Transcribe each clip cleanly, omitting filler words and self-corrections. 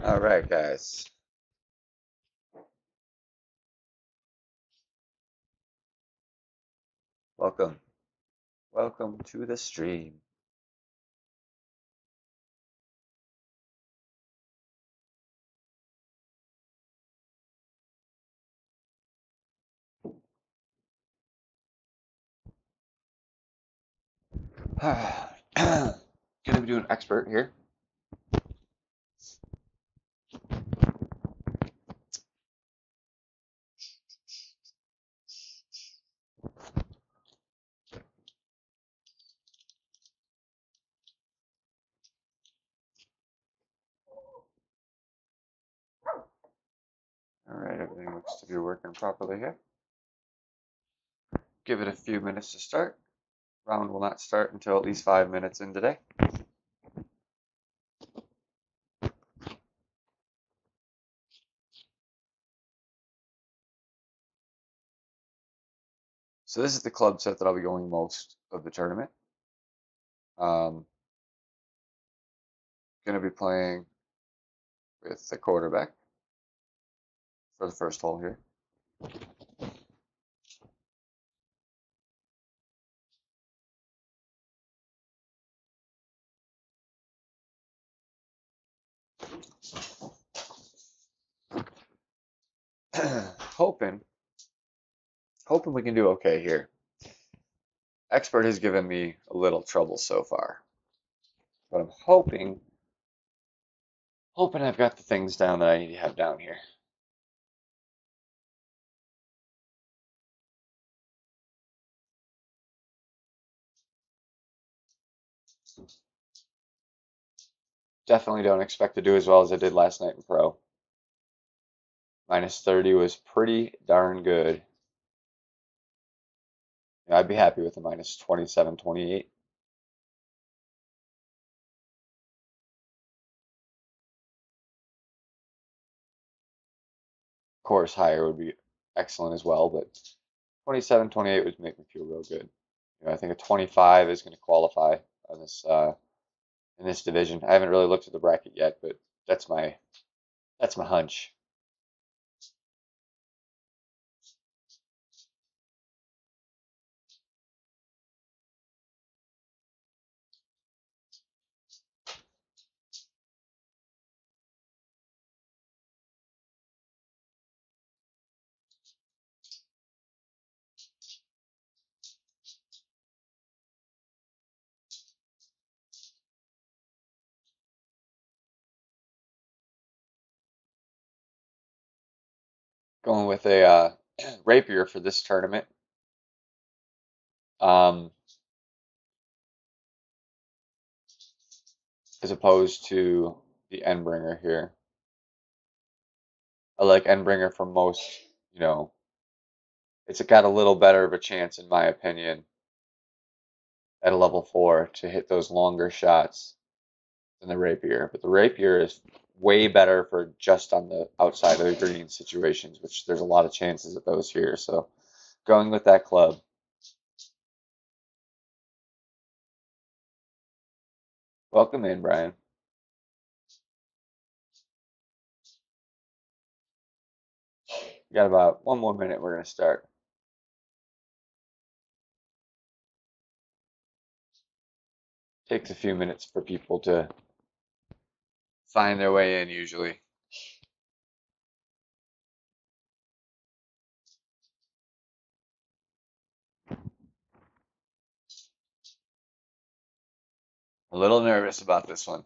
All right, guys. Welcome. Welcome to the stream. Gonna be doing expert here. All right, everything looks to be working properly here. Give it a few minutes to start. Round will not start until at least 5 minutes in today. So this is the club set that I'll be going most of the tournament. Going to be playing with the quarterback for the first hole here. hoping we can do okay here. Expert has given me a little trouble so far, but I'm hoping I've got the things down that I need to have down here. Definitely don't expect to do as well as I did last night in Pro. Minus 30 was pretty darn good. Yeah, I'd be happy with a minus 27, 28. Of course, higher would be excellent as well, but 27, 28 would make me feel real good. I think a 25 is going to qualify on this in this division. I haven't really looked at the bracket yet, but that's my hunch. Going with a rapier for this tournament. As opposed to the Endbringer here. I like Endbringer for most, it's got a little better of a chance, in my opinion, at a level 4 to hit those longer shots than the Rapier. But the Rapier is way better for just on the outside of the green situations, which there's a lot of chances of those here. So going with that club. Welcome in, Brian. We got about 1 more minute. We're going to start. Takes a few minutes for people to find their way in, usually. A little nervous about this one.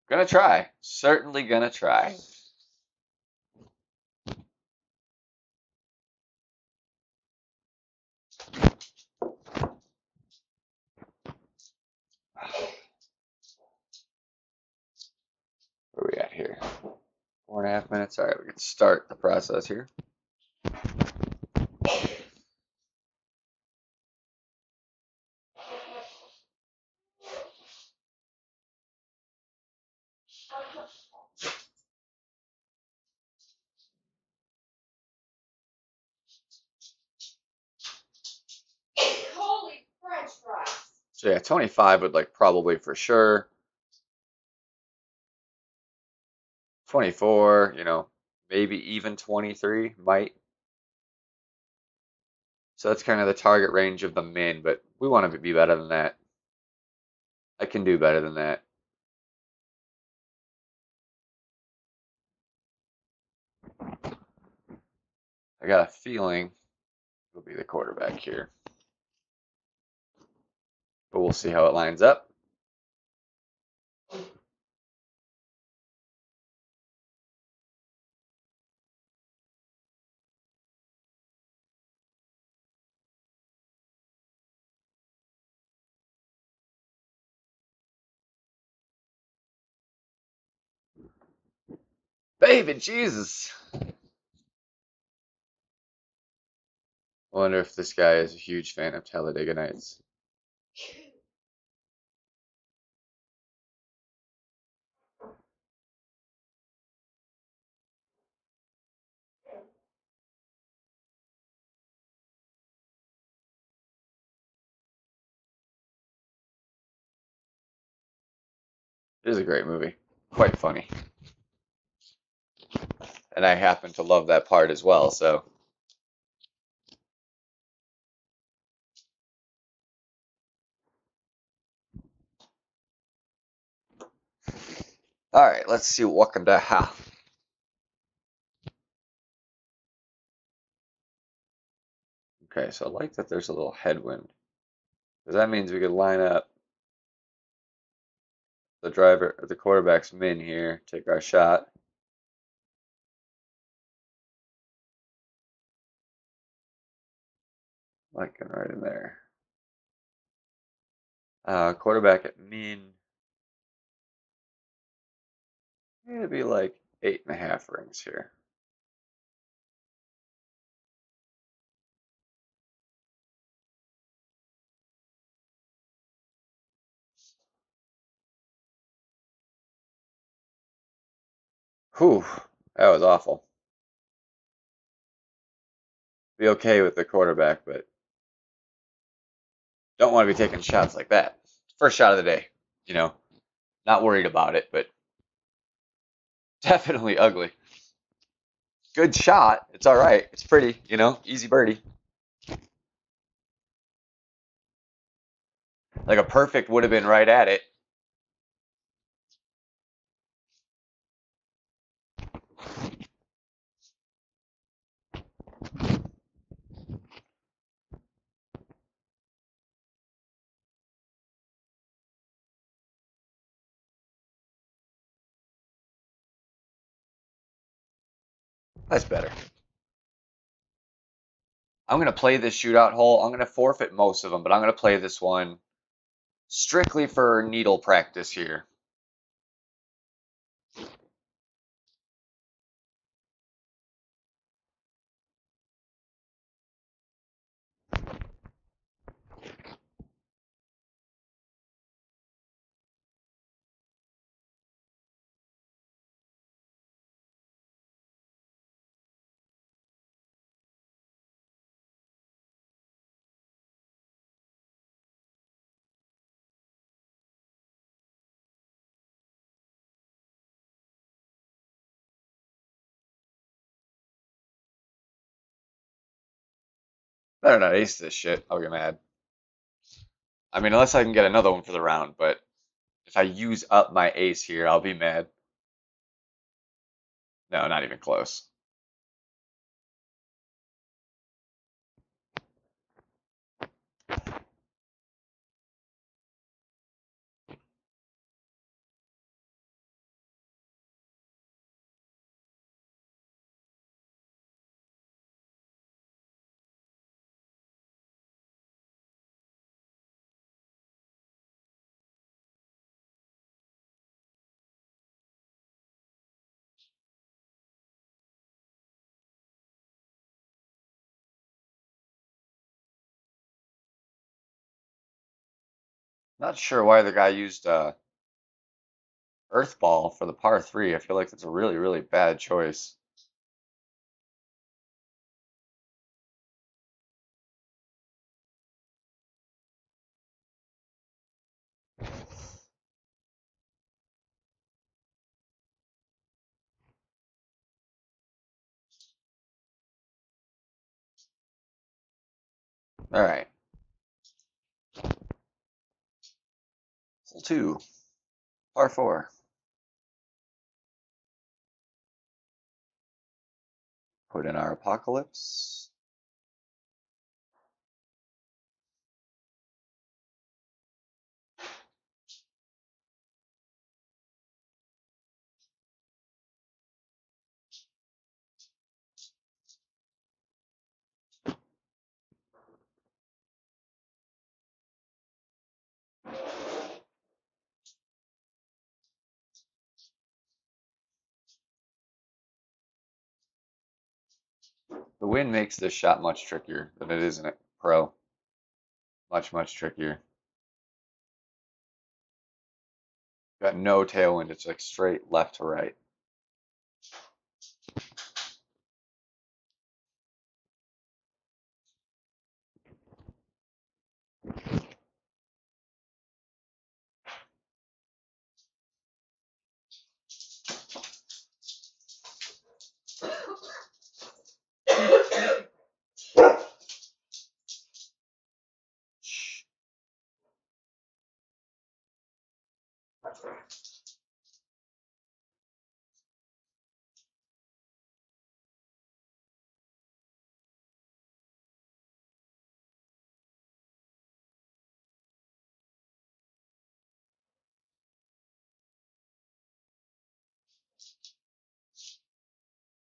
Gonna try. Certainly gonna try. Where are we at here? 4.5 minutes. All right, we can start the process here. Holy French fries! So yeah, 25 would like probably for sure. 24, maybe even 23 might. So that's kind of the target range of the min, but we want to be better than that. I can do better than that. I got a feeling he'll be the quarterback here. But we'll see how it lines up. Baby Jesus! I wonder if this guy is a huge fan of Talladega Nights. It is a great movie. Quite funny. And I happen to love that part as well, so. Alright, let's see what can I have. Okay, so I like that there's a little headwind. Because that means we could line up the quarterback's min here, take our shot. Like right in there. Quarterback at min. It'd be like 8.5 rings here. Whew, that was awful. Be okay with the quarterback, but don't want to be taking shots like that. First shot of the day, not worried about it, but definitely ugly. Good shot. It's all right. It's pretty, easy birdie. Like a perfect would have been right at it. That's better. I'm going to play this shootout hole. I'm going to forfeit most of them, but I'm going to play this one strictly for needle practice here. Better not ace this shit. I'll get mad. I mean, unless I can get another one for the round, but if I use up my ace here, I'll be mad. No, not even close. Not sure why the guy used Earth Ball for the par 3. I feel like that's a really, really bad choice. All right. Hole 2, par 4. Put in our Apocalypse. The wind makes this shot much trickier than it is in a pro. Much, much trickier. Got no tailwind. It's like straight left to right.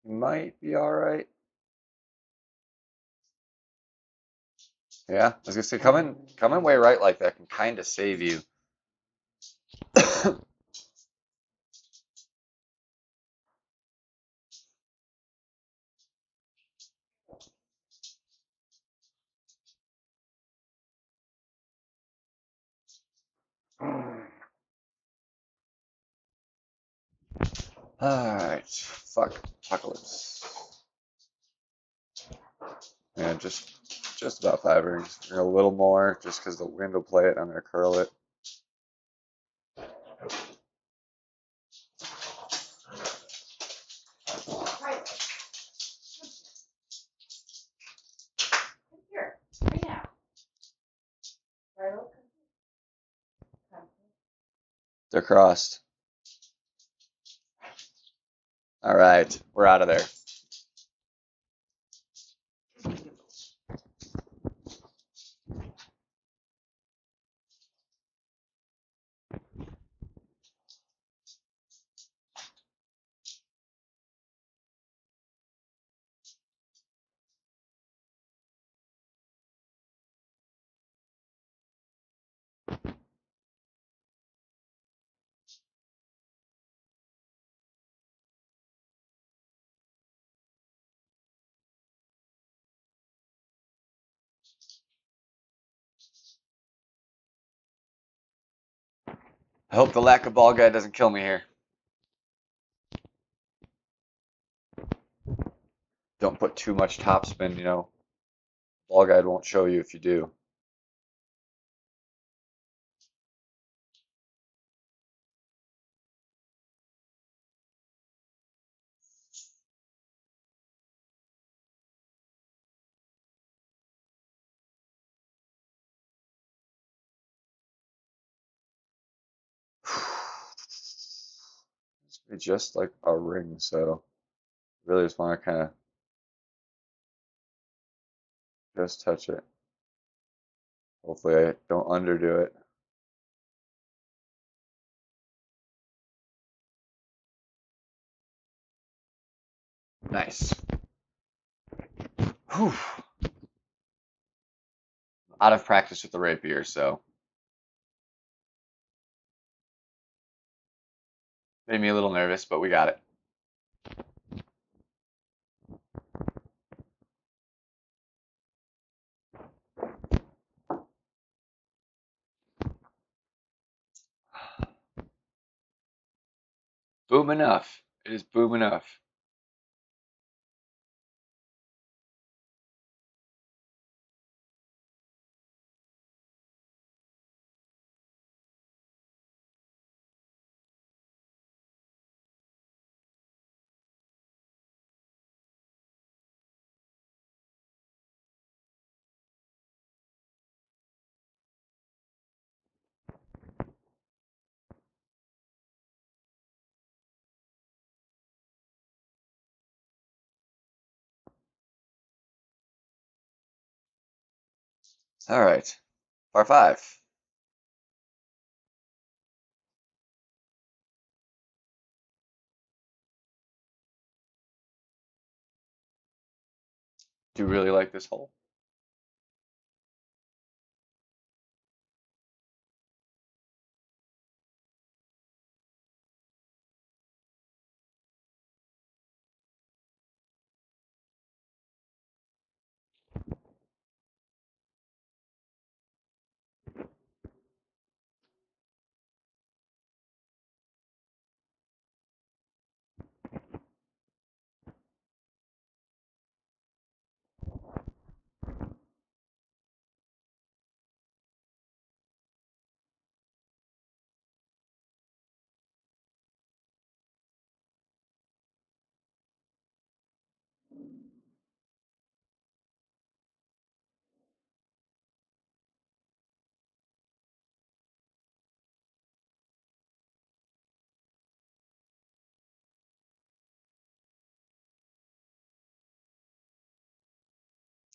Might be all right. Yeah, I was gonna say coming way right like that can kind of save you. All right, fuck Apocalypse. Yeah, just about 5 rings. A little more, just because the wind will play it. I'm gonna curl it. Here, right now. They're crossed. All right, we're out of there. I hope the lack of ball guide doesn't kill me here. Don't put too much topspin, you know. Ball guide won't show you if you do. It's just like a ring, so really just want to kind of just touch it. Hopefully I don't underdo it. Nice. Whew. Out of practice with the rapier, so made me a little nervous, but we got it. Boom enough. It is boom enough. All right, par five. Do you really like this hole?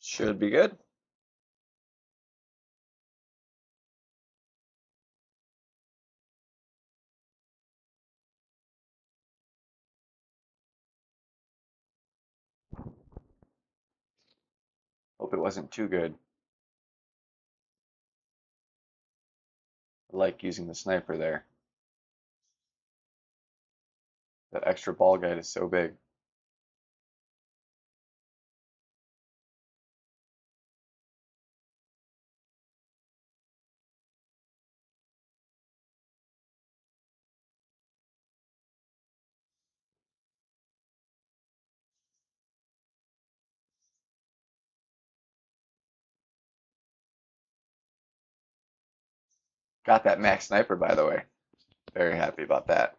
Should be good. Hope it wasn't too good. I like using the sniper there. That extra ball guide is so big. Got that max sniper, by the way. Very happy about that.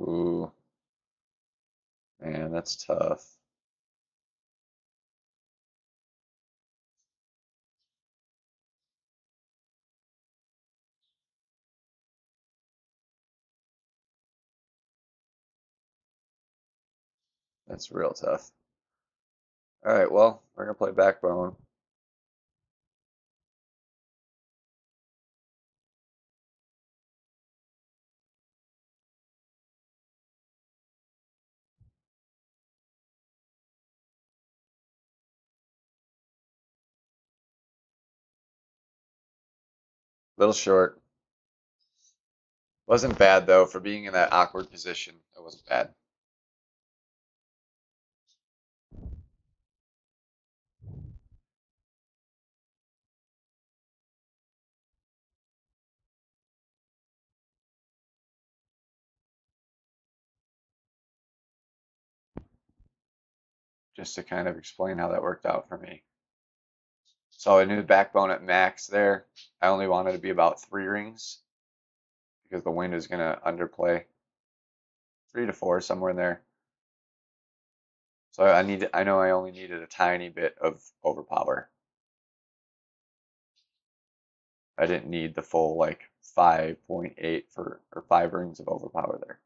Ooh, man, that's tough. That's real tough. All right, well, we're gonna play backbone. Little short. Wasn't bad though for being in that awkward position. It wasn't bad. Just to kind of explain how that worked out for me. So I knew the backbone at max there. I only wanted to be about 3 rings because the wind is gonna underplay 3 to 4 somewhere in there. So I know I only needed a tiny bit of overpower. I didn't need the full like 5.8 for or 5 rings of overpower there.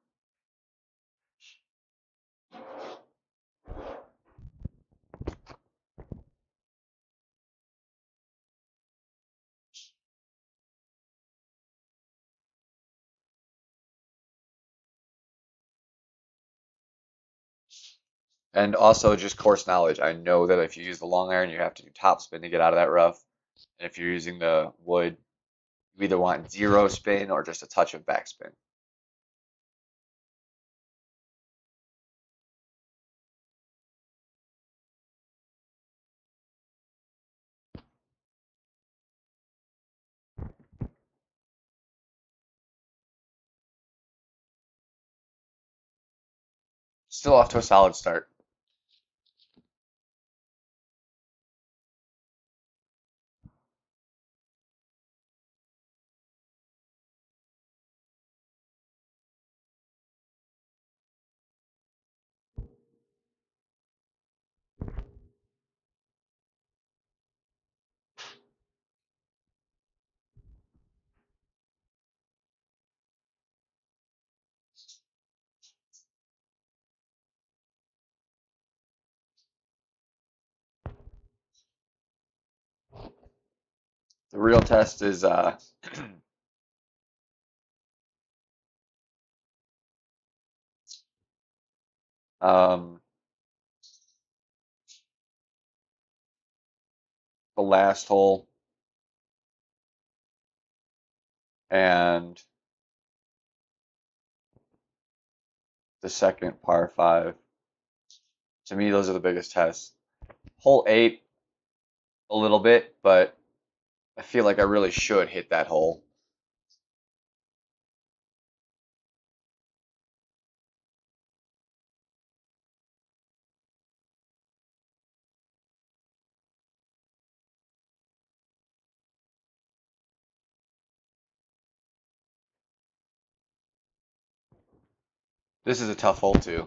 And also just course knowledge. I know that if you use the long iron, you have to do topspin to get out of that rough. And if you're using the wood, you either want zero spin or just a touch of backspin. Still off to a solid start. The real test is um, the last hole and the second par five. To me, those are the biggest tests. Hole 8, a little bit, but I feel like I really should hit that hole. This is a tough hole too.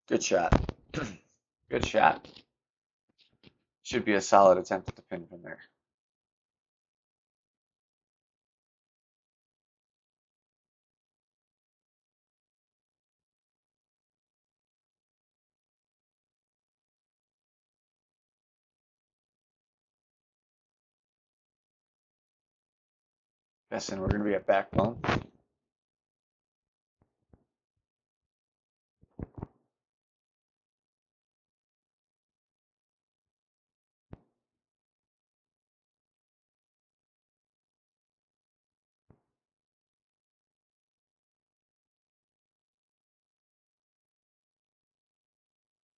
Good shot. Good shot. Should be a solid attempt at the pin from there. Guessing we're going to be at backbone.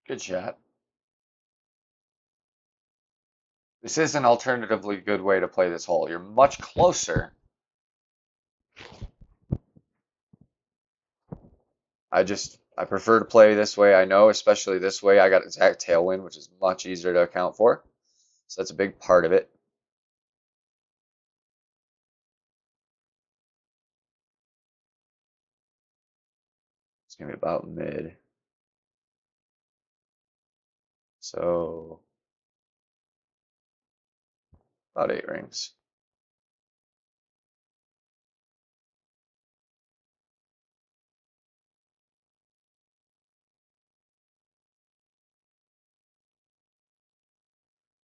Good shot. This is an alternatively good way to play this hole. You're much closer. I prefer to play this way. I know, especially this way, I got exact tailwind, which is much easier to account for. So that's a big part of it. It's going to be about mid. So about 8 rings.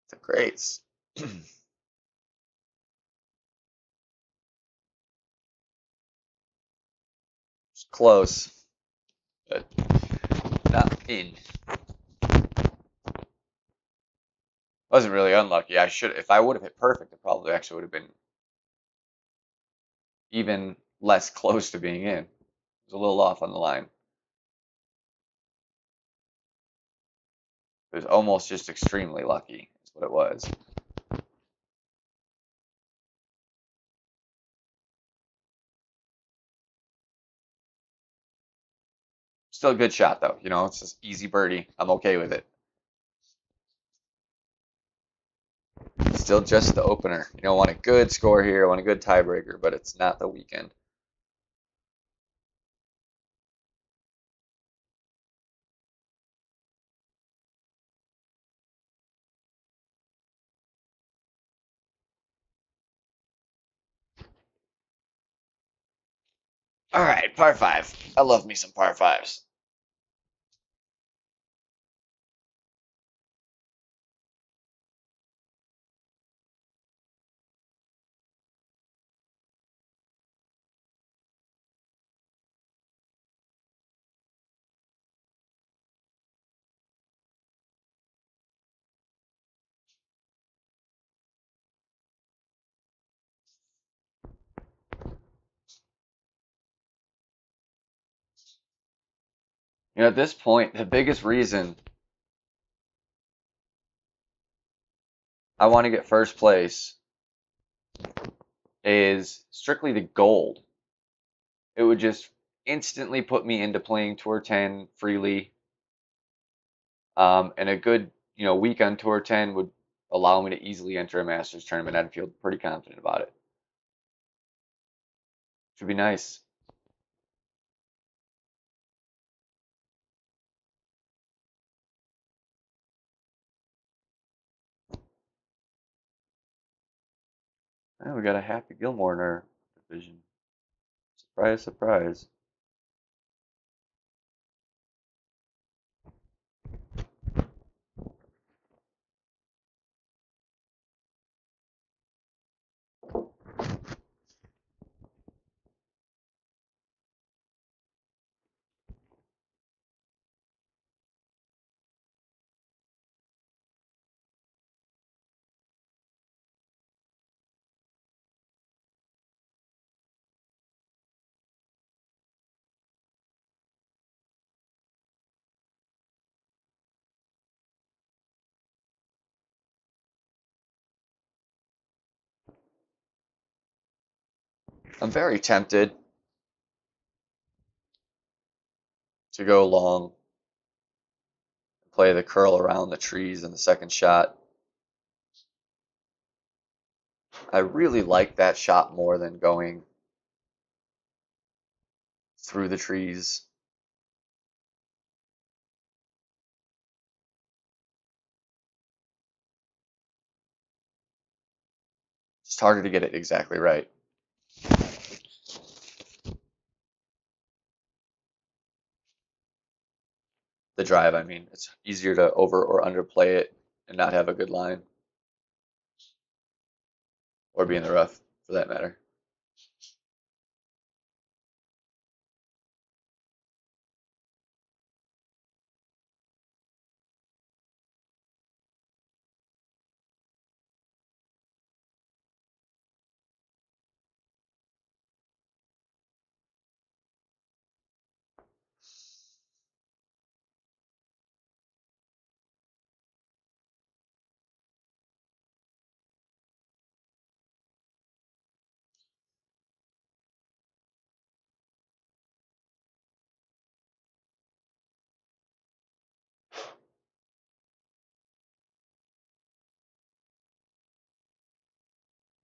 The greats. It's close, but not in. Wasn't really unlucky. I should, if I would have hit perfect, it probably actually would have been even less close to being in. It was a little off on the line. It was almost just extremely lucky, is what it was. Still a good shot, though. You know, it's just easy birdie. I'm okay with it. Still just the opener. You know, want a good score here, want a good tiebreaker, but it's not the weekend. All right, par 5. I love me some par 5s. You know, at this point, the biggest reason I want to get first place is strictly the gold. It would just instantly put me into playing Tour 10 freely. And a good, week on Tour 10 would allow me to easily enter a Masters tournament. I'd feel pretty confident about it. Should be nice. Oh, we got a Happy Gilmore in our division. Surprise, surprise. I'm very tempted to go long, play the curl around the trees in the second shot. I really like that shot more than going through the trees. It's harder to get it exactly right. The drive, I mean, it's easier to over or underplay it and not have a good line. Or be in the rough, for that matter.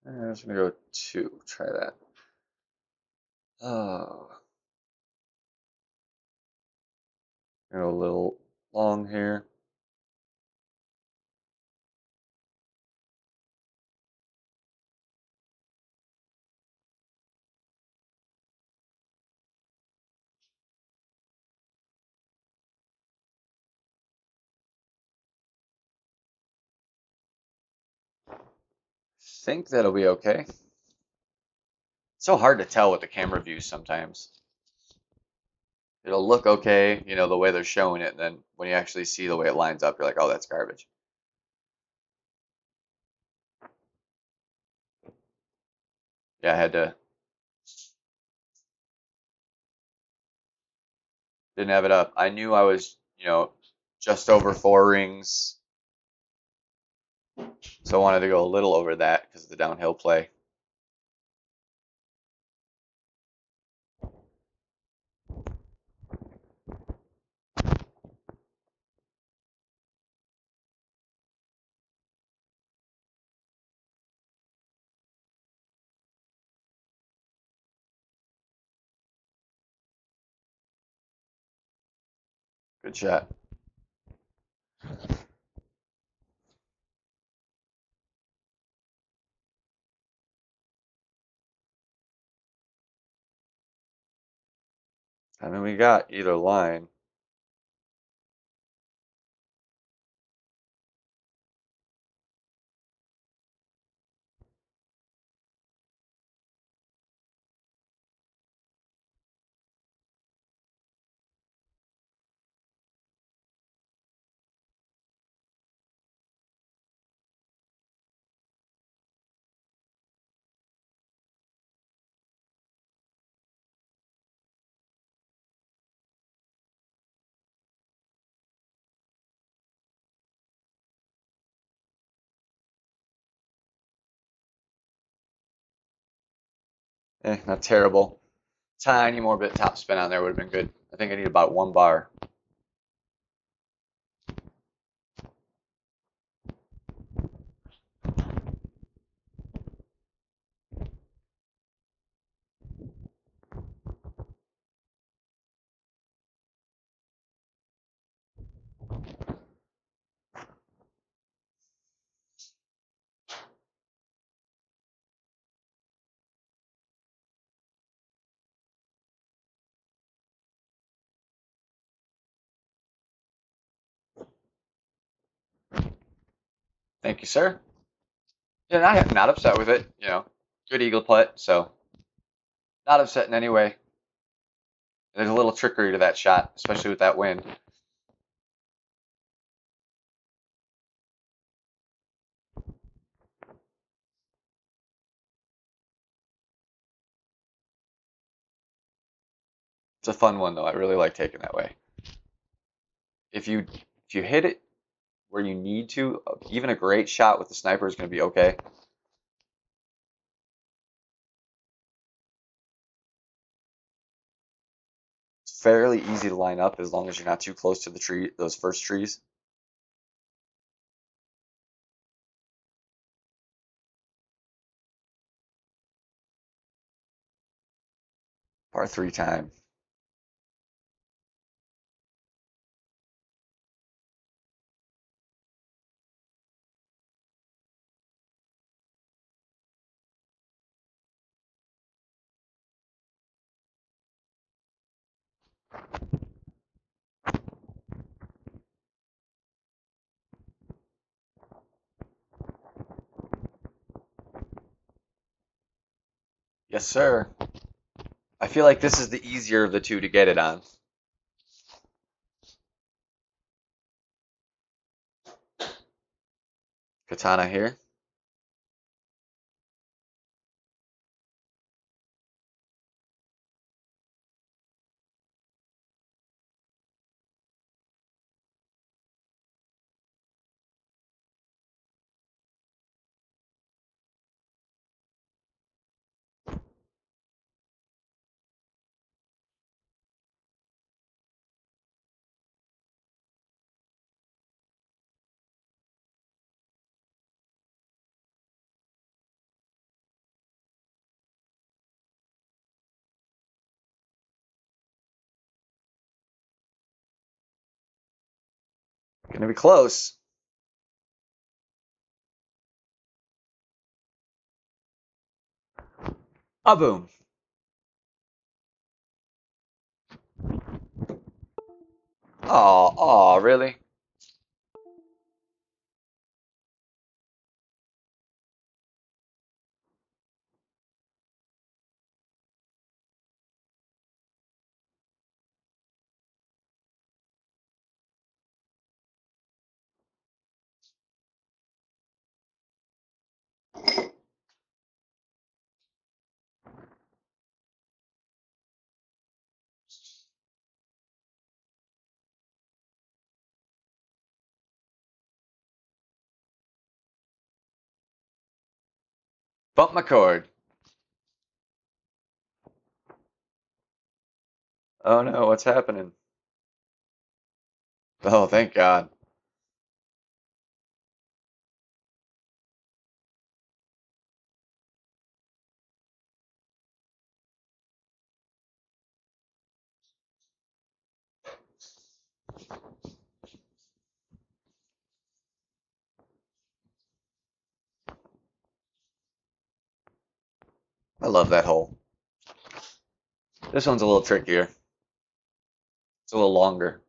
I'm just gonna go 2. Try that. Oh, go a little long here. Think that'll be okay. It's so hard to tell with the camera views sometimes. It'll look okay, the way they're showing it, and then when you actually see the way it lines up, you're like, oh, that's garbage. Yeah, I had to, didn't have it up. I knew I was, just over 4 rings, so I wanted to go a little over that because of the downhill play. Good shot. I mean, we got either line. Not terrible. Tiny more bit top spin on there would have been good. I think I need about 1 bar. Thank you, sir. Yeah, not upset with it. You know, good eagle putt, so not upset in any way. There's a little trickery to that shot, especially with that wind. It's a fun one though. I really like taking that way. If you hit it where you need to, even a great shot with the sniper is going to be okay. It's fairly easy to line up as long as you're not too close to the tree, those first trees. Par 3 time. Yes, sir. I feel like this is the easier of the two to get it on. Katana here. Gonna be close. A boom. Oh, really? Bump my cord. Oh no, what's happening? Oh, thank God. I love that hole. This one's a little trickier. It's a little longer.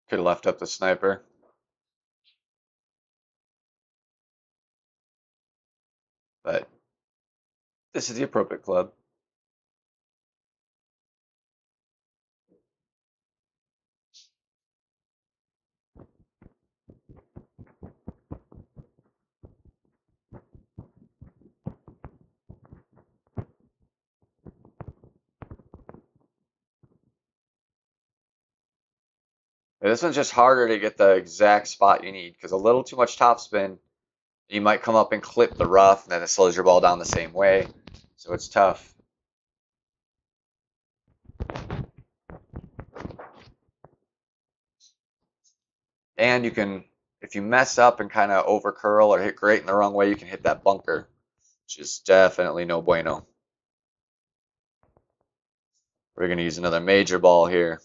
Could have left up the sniper. But this is the appropriate club. This one's just harder to get the exact spot you need because a little too much topspin, you might come up and clip the rough, and then it slows your ball down the same way. So it's tough. And you can, if you mess up and kind of over curl or hit great in the wrong way, you can hit that bunker, which is definitely no bueno. We're going to use another major ball here.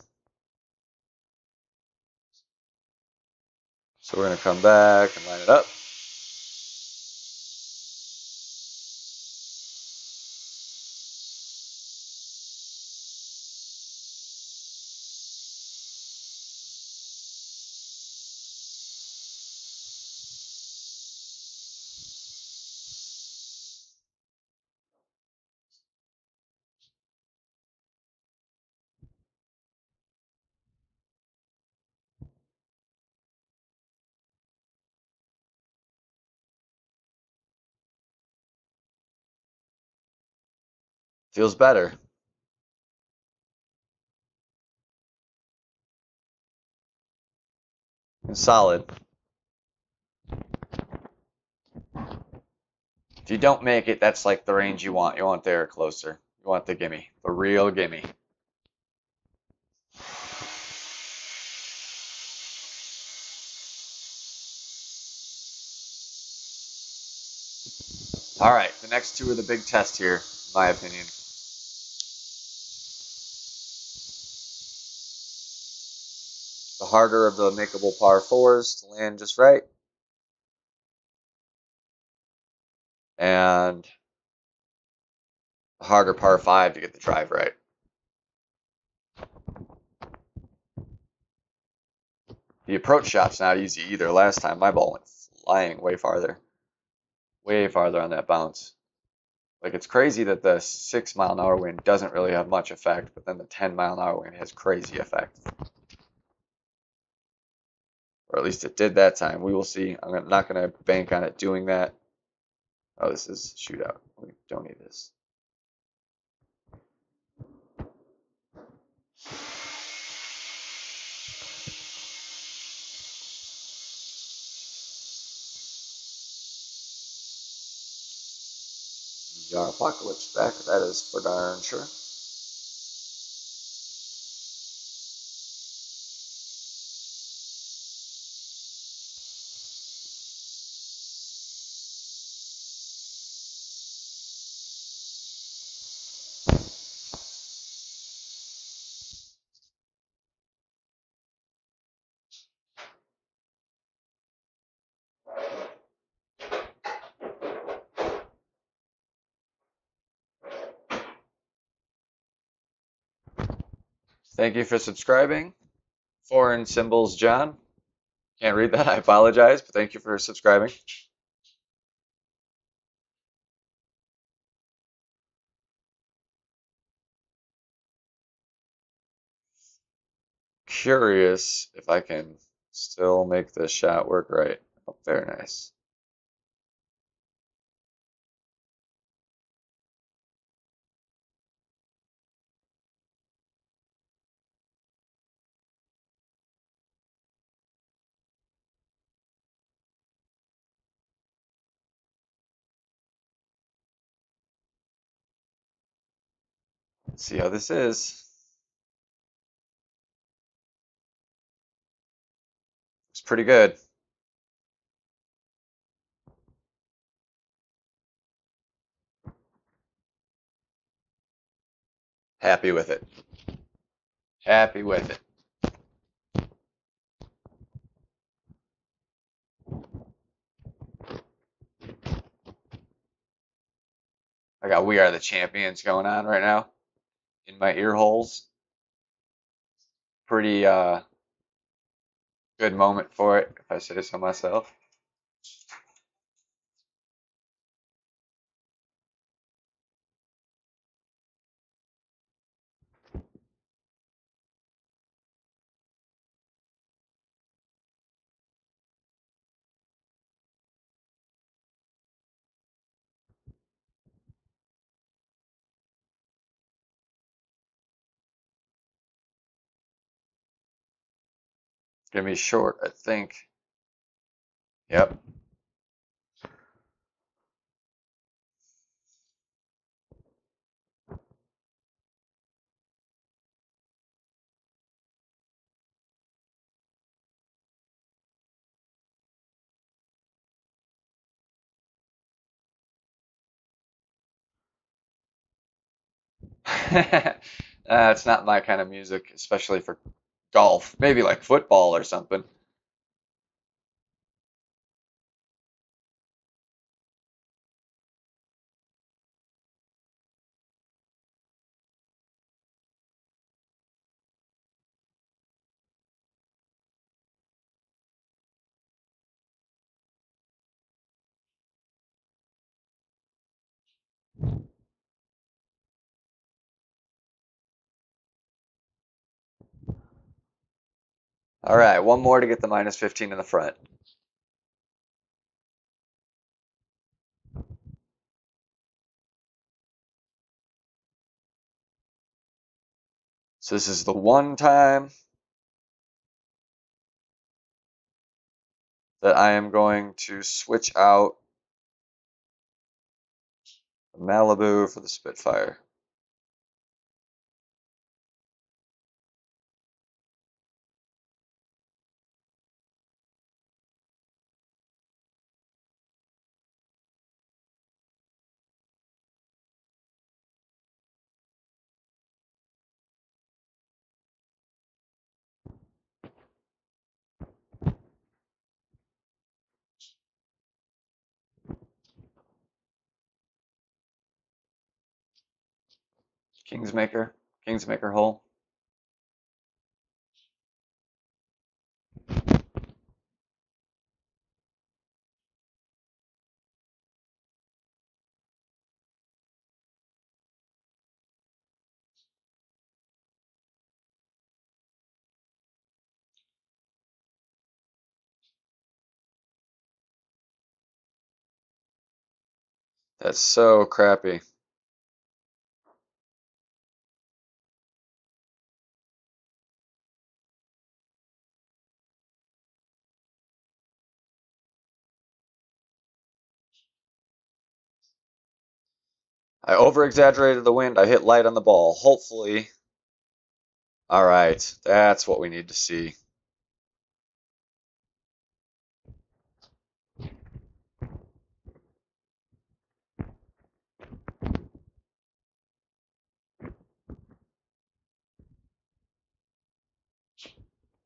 So we're going to come back and line it up. Feels better. And solid. If you don't make it, that's like the range you want. You want there or closer. You want the gimme, the real gimme. All right, the next two are the big test here, in my opinion. The harder of the makeable par fours to land just right. And the harder par five to get the drive right. The approach shot's not easy either. Last time my ball went flying way farther on that bounce. Like, it's crazy that the 6-mile-an-hour wind doesn't really have much effect, but then the 10-mile-an-hour wind has crazy effect. Or at least it did that time. We will see. I'm not going to bank on it doing that. Oh, this is shootout. We don't need this. Jar Apocalypse back. That is for darn sure. Thank you for subscribing. Foreign Symbols John. Can't read that. I apologize, but thank you for subscribing. Curious if I can still make this shot work right. Oh, very nice. Let's see how this is. It's pretty good. Happy with it. Happy with it. I got We Are the Champions going on right now in my ear holes. Pretty good moment for it, if I say so myself. Gonna be short, I think. Yep. It's not my kind of music, especially for golf. Maybe like football or something. All right, one more to get the minus 15 in the front. So this is the one time that I am going to switch out the Malibu for the Spitfire. Kingsmaker, Kingsmaker hole. That's so crappy. I over-exaggerated the wind. I hit light on the ball. Hopefully. All right, that's what we need to see.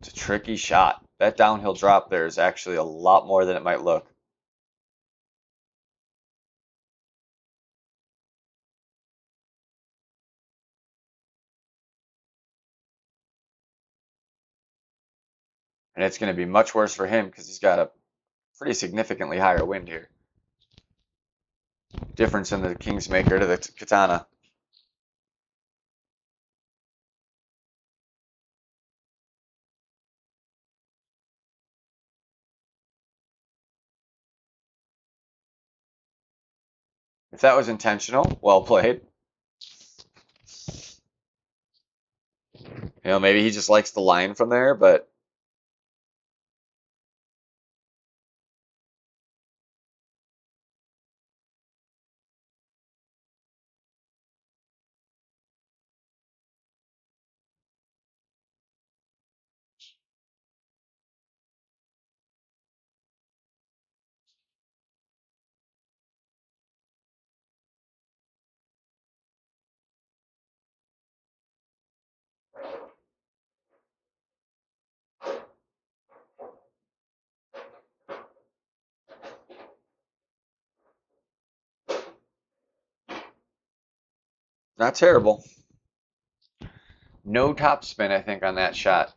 It's a tricky shot. That downhill drop there is actually a lot more than it might look. And it's going to be much worse for him because he's got a pretty significantly higher wind here. Difference in the Kingsmaker to the Katana. If that was intentional, well played. You know, maybe he just likes the line from there, but not terrible. No topspin, I think, on that shot.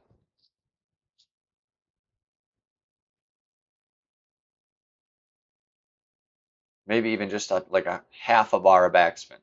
Maybe even just like a half a bar of backspin.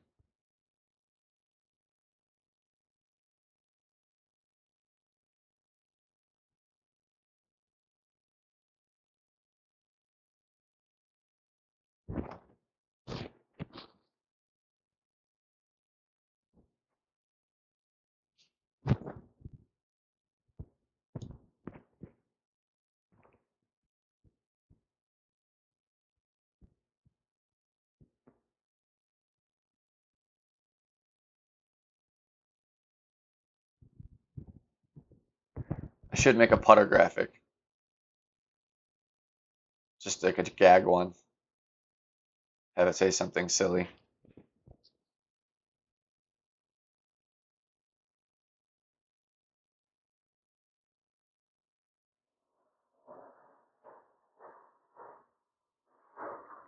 I should make a putter graphic. Just like a gag one. Have it say something silly.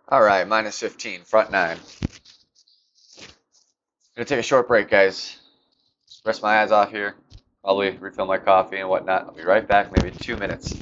All right, minus 15, front 9. Gonna take a short break, guys. Just rest my eyes off here. Probably refill my coffee and whatnot. I'll be right back, maybe 2 minutes.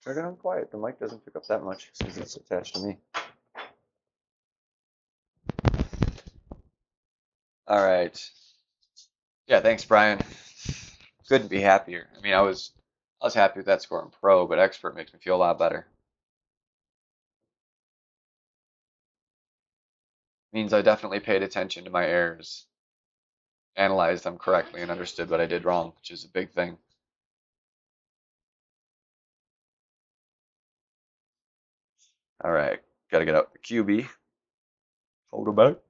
Turn it on quiet. The mic doesn't pick up that much since it's attached to me. All right. Yeah, thanks, Brian. Couldn't be happier. I mean, I was happy with that score in pro, but expert makes me feel a lot better. Means I definitely paid attention to my errors, analyzed them correctly, and understood what I did wrong, which is a big thing. All right, got to get out the QB. Hold about.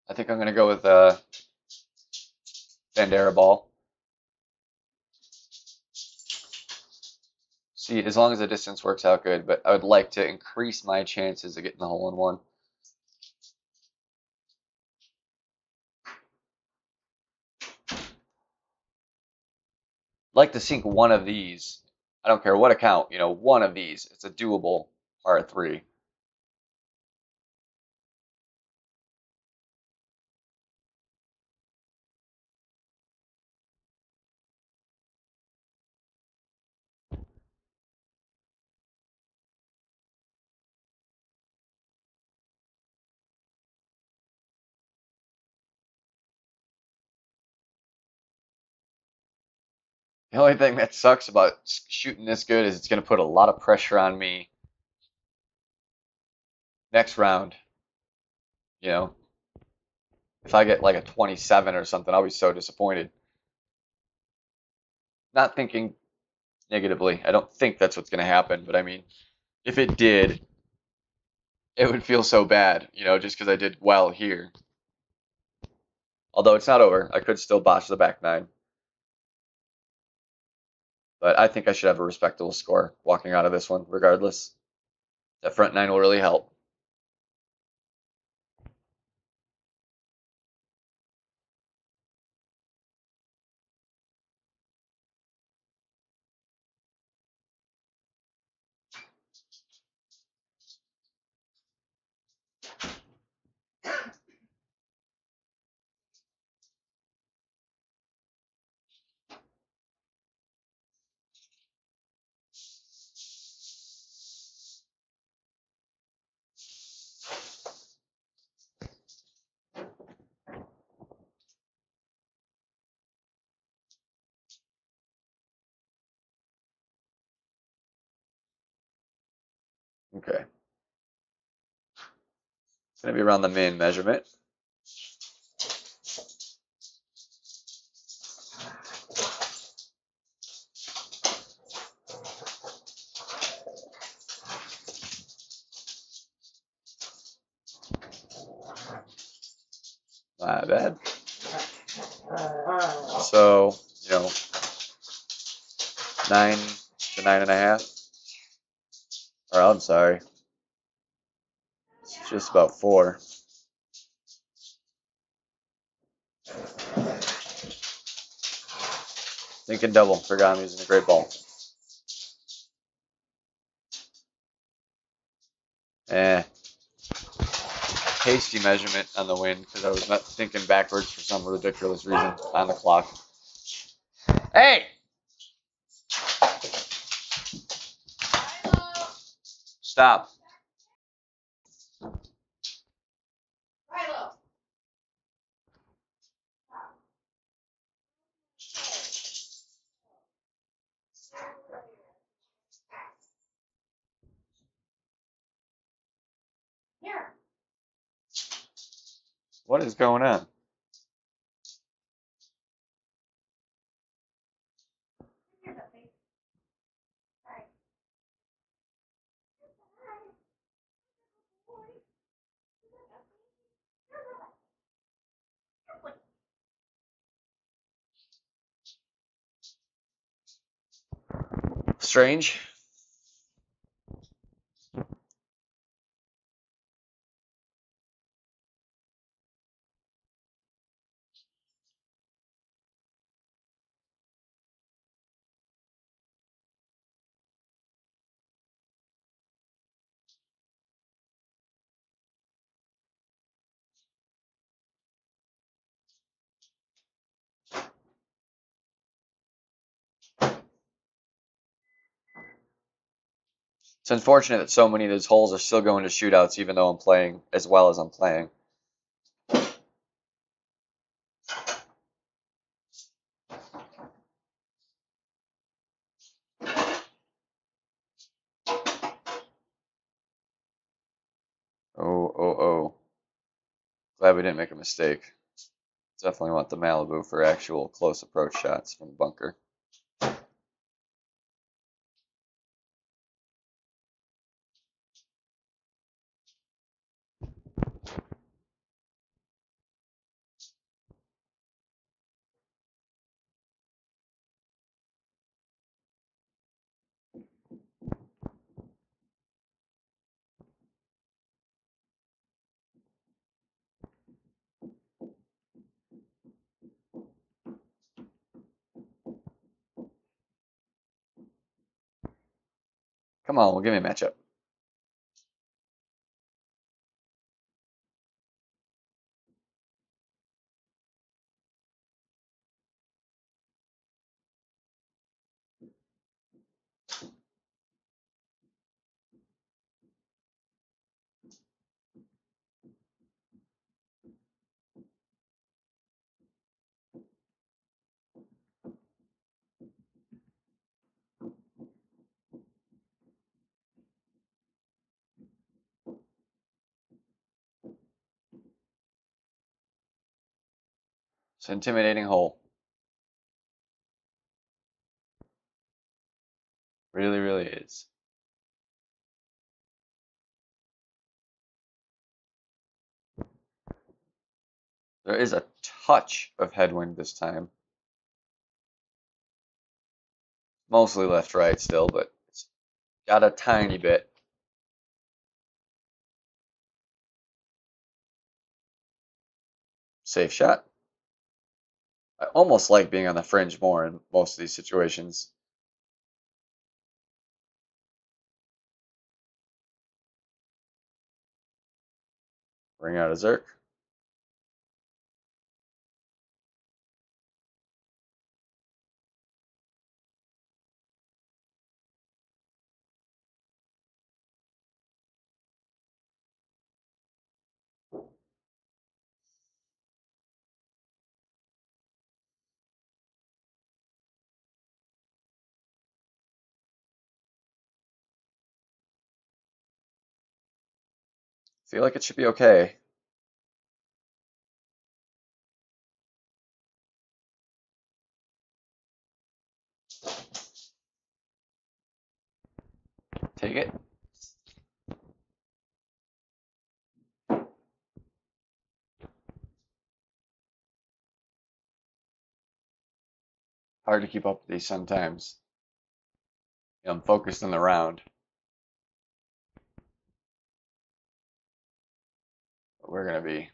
I think I'm going to go with Bandera ball. See, as long as the distance works out good, but I would like to increase my chances of getting the hole in one. Like to sink one of these. I don't care what account, one of these. It's a doable par 3. The only thing that sucks about shooting this good is it's going to put a lot of pressure on me next round. If I get like a 27 or something, I'll be so disappointed. Not thinking negatively. I don't think that's what's going to happen, but I mean, if it did, it would feel so bad, just because I did well here. Although it's not over. I could still botch the back nine. But I think I should have a respectable score walking out of this one, regardless. That front nine will really help. Okay. It's going to be around the min measurement. My bad. So, 9 to 9.5. Or I'm sorry. It's just about 4. Thinking double for Gami using a great ball. Hasty measurement on the wind because I was not thinking backwards for some ridiculous reason on the clock. Hey! Stop. Milo. Here. What is going on? Here, puppy. Hi. Strange. It's unfortunate that so many of these holes are still going to shootouts even though I'm playing as well as I'm playing. Oh. Glad we didn't make a mistake. Definitely want the Malibu for actual close approach shots from the bunker. Come on, we'll give me a matchup. It's an intimidating hole. Really, really is. There is a touch of headwind this time. Mostly left-right still, but it's got a tiny bit. Safe shot. I almost like being on the fringe more in most of these situations. Bring out a Zerk. Feel like it should be okay. Take it. Hard to keep up with these sometimes. I'm focused on the round. But we're going to be.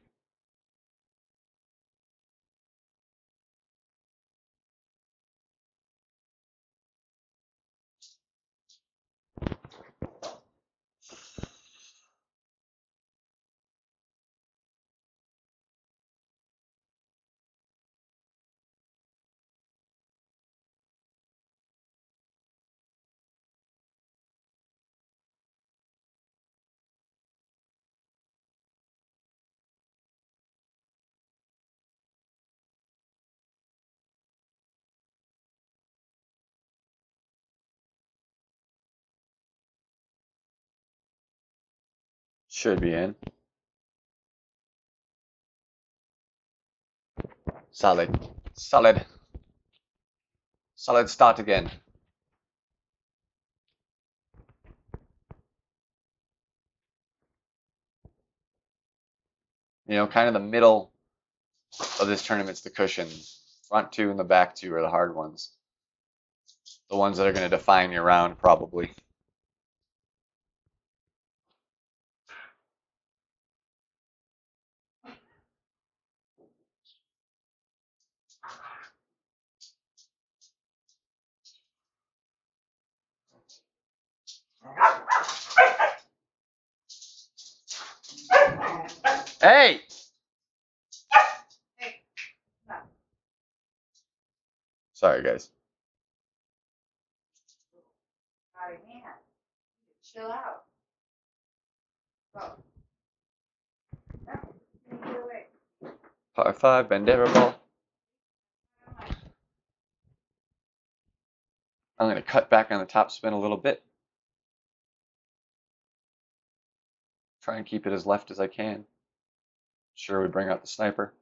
Should be in. Solid. Solid. Solid start again. Kind of the middle of this tournament's the cushion. Front two and the back two are the hard ones. The ones that are going to define your round, probably. Hey! Hey, no. Sorry, guys. Sorry, man. Chill out. Go. No, you get away. Par 5, Bandera ball. I'm going to cut back on the top spin a little bit. Try and keep it as left as I can. Sure, we bring out the sniper.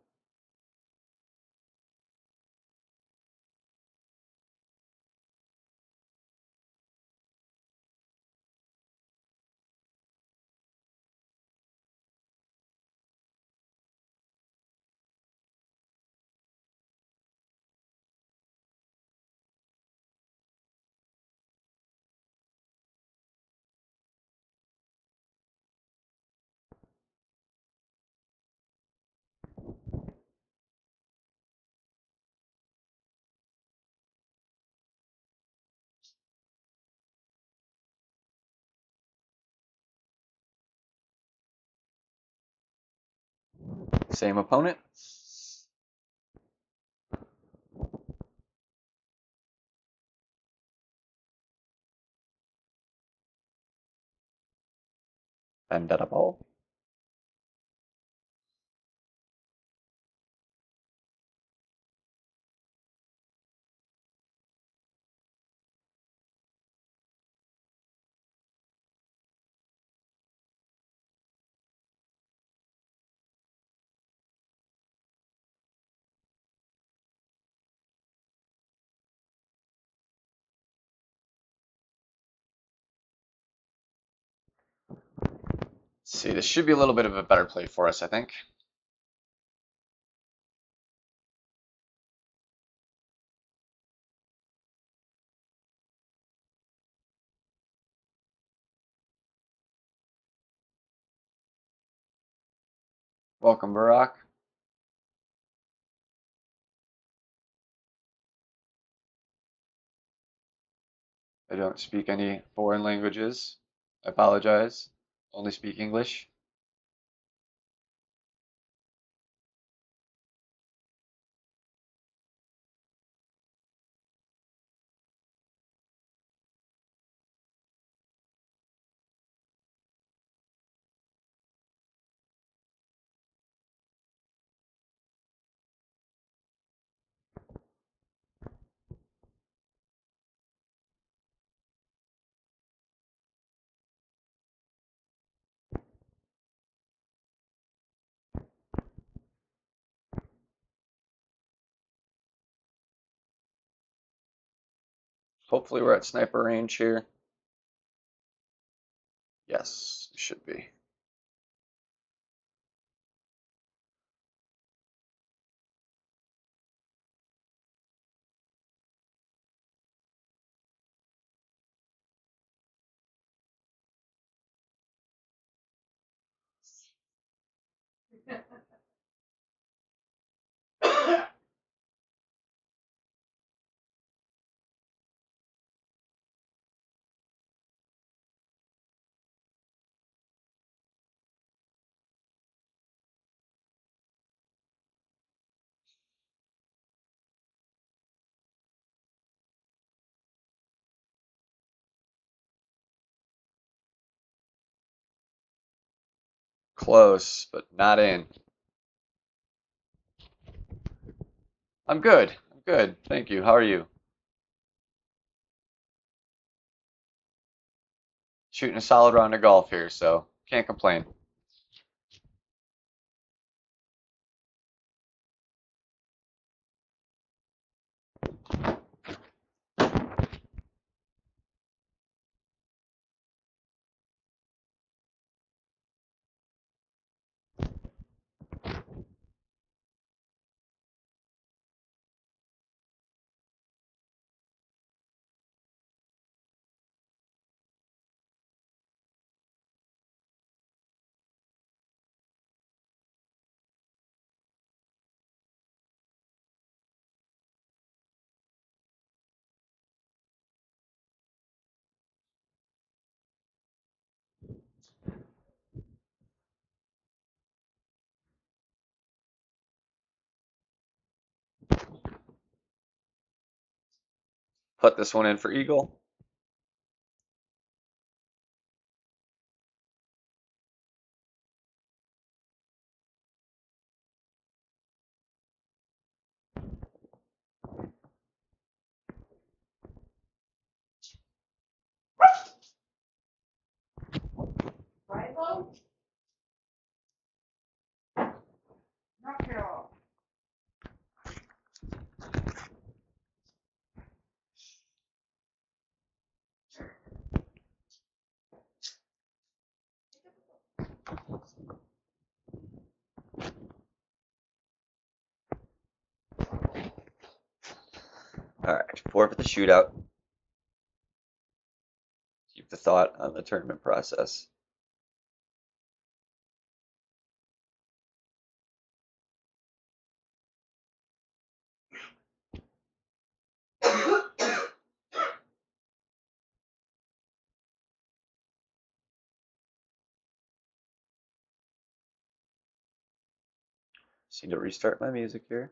Same opponent. Vendetta ball. Let's see, this should be a little bit of a better play for us, I think. Welcome, Barack. I don't speak any foreign languages. I apologize. Only speak English. Hopefully we're at sniper range here. Yes, we should be. Close, but not in. I'm good. I'm good. Thank you. How are you? Shooting a solid round of golf here, so can't complain. Put this one in for eagle. Rifle? Knock it off. All right, 4 for the shootout. Keep the thought on the tournament process. Just need to restart my music here.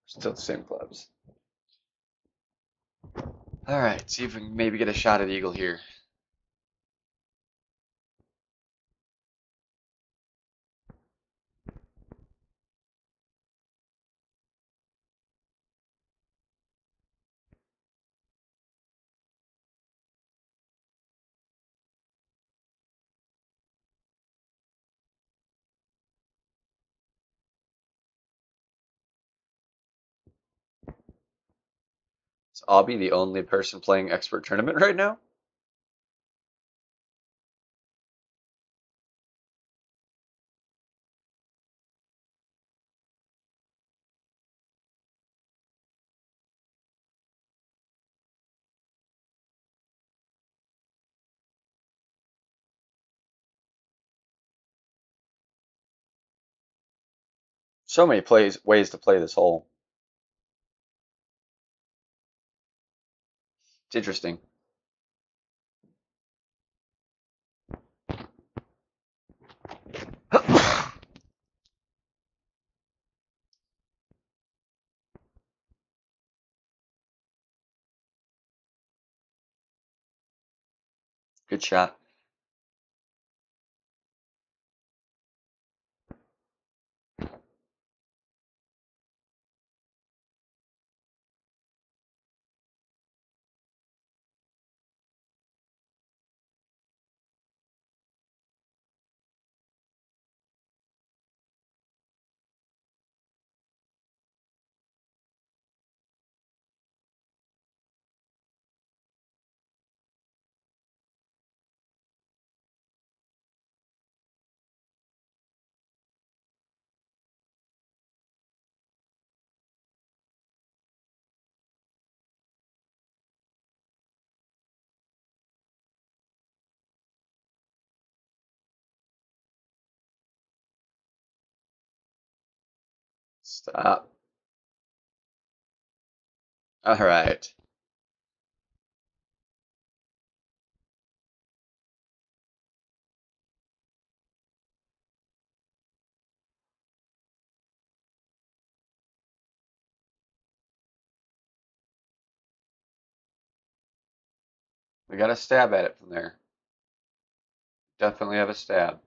Still the same clubs. All right, see if we can maybe get a shot at eagle here. Is Obby the only person playing Expert Tournament right now? So many ways to play this hole. It's interesting. Good shot. Stop. All right. We got a stab at it from there. Definitely have a stab.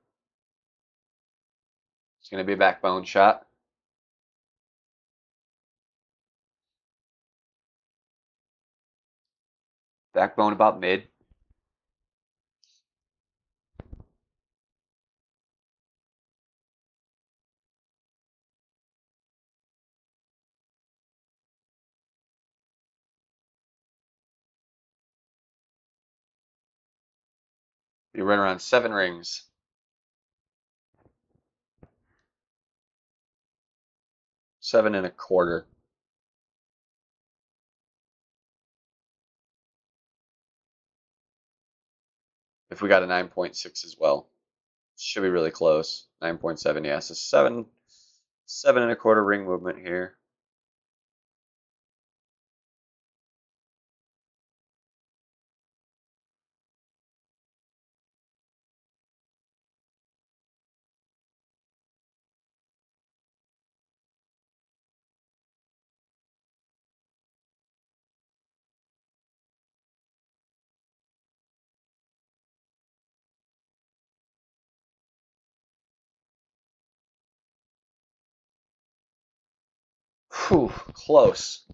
It's going to be a backbone shot. Backbone about mid. You run around 7 rings. 7 1/4. If we got a 9.6 as well. Should be really close. 9.7, yeah. So 7 1/4 ring movement here. Whew, close.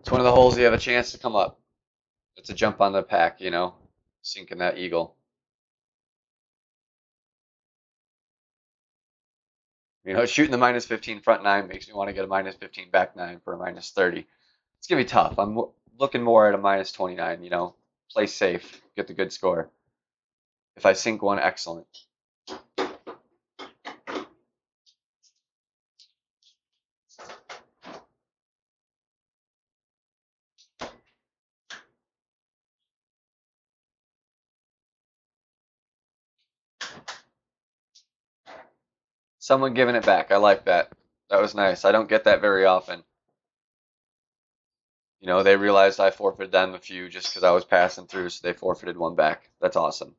It's one of the holes you have a chance to come up. It's a jump on the pack, you know, sinking that eagle. You know, shooting the -15 front 9 makes me want to get a -15 back 9 for a -30. It's going to be tough. I'm looking more at a -29, you know, play safe, get the good score. If I sink one, excellent. Someone giving it back. I like that. That was nice. I don't get that very often. You know, they realized I forfeited them a few just because I was passing through, so they forfeited one back. That's awesome.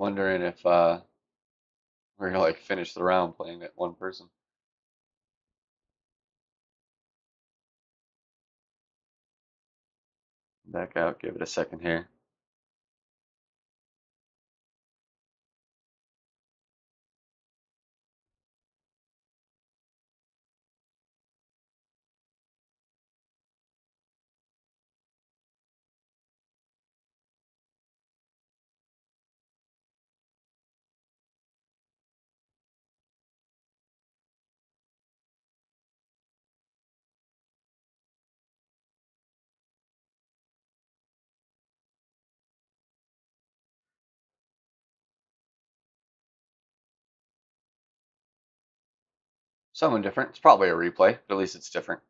Wondering if we're gonna like finish the round playing that one person. Back out, give it a second here. Someone different. It's probably a replay, but at least it's different.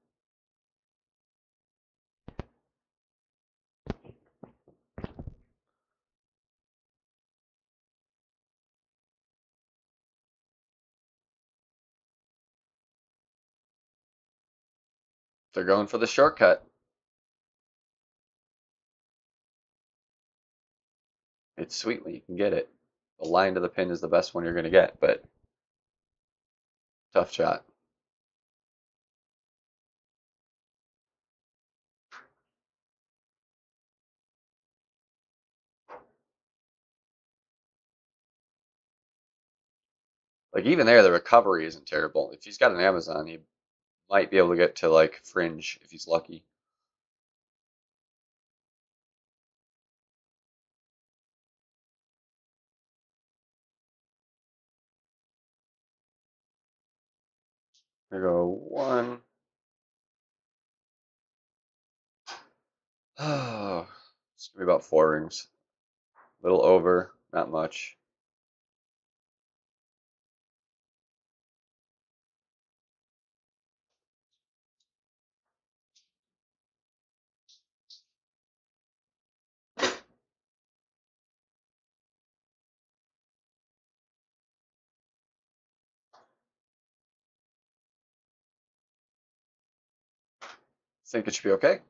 They're going for the shortcut. It's sweet when you can get it. The line to the pin is the best one you're going to get, but tough shot. Like even there, the recovery isn't terrible. If he's got an Amazon, he might be able to get to like fringe if he's lucky. There go one. Oh, it's gonna be about 4 rings. A little over, not much. Think it should be okay.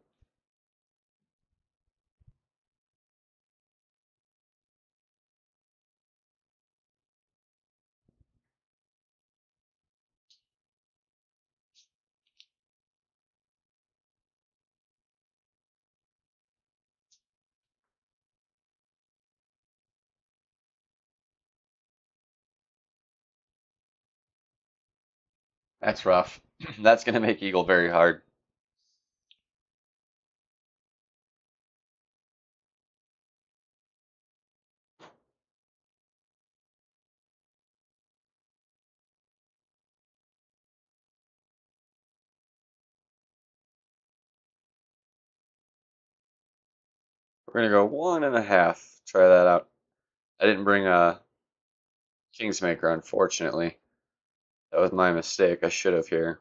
That's rough. That's gonna make Eagle very hard. We're gonna go 1.5. Try that out. I didn't bring a Kingsmaker, unfortunately. That was my mistake. I should have here.